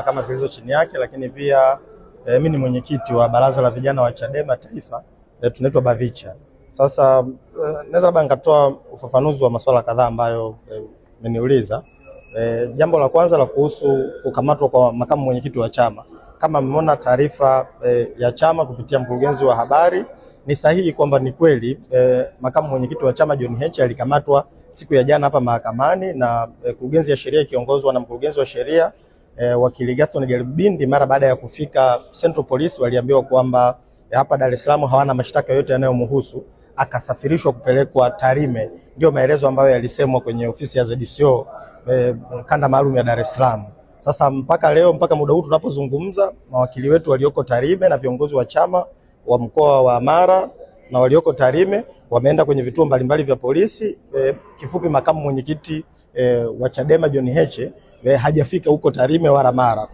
kama zilizo chini yake, lakini pia mimi ni mwenyekiti wa baraza la vijana wa Chadema Taifa, tunaitwa Bavicha. Sasa naweza labda nikatoa ufafanuzi wa masuala kadhaa ambayo mmeniuliza. Jambo la kwanza la kuhusu kukamatwa kwa makamu mwenyekiti wa chama. Kama mmeona taarifa ya chama kupitia mkurugenzi wa habari, ni sahihi kwamba ni kweli makamu mwenyekiti wa chama John Heche alikamatwa siku ya jana hapa mahakamani na kurugenzi ya sheria ikiongozwa na mkurugenzi wa sheria wakili Gaston Gelbindi. Mara baada ya kufika Central Police waliambiwa kwamba hapa Dar es Salaam hawana mashtaka yote yanayomhusu, akasafirishwa kupelekwa Tarime. Ndio maelezo ambayo yalisemwa kwenye ofisi ya ZDCO kanda maalum ya Dar es Salaam. Sasa mpaka leo, mpaka muda huu tunapozungumza, mawakili wetu walioko Tarime na viongozi wa chama wa mkoa wa Mara na walioko Tarime wameenda kwenye vituo mbalimbali vya polisi. Kifupi, makamu mwenyekiti wa Chadema John Heche hajafika huko Tarime wala Mara.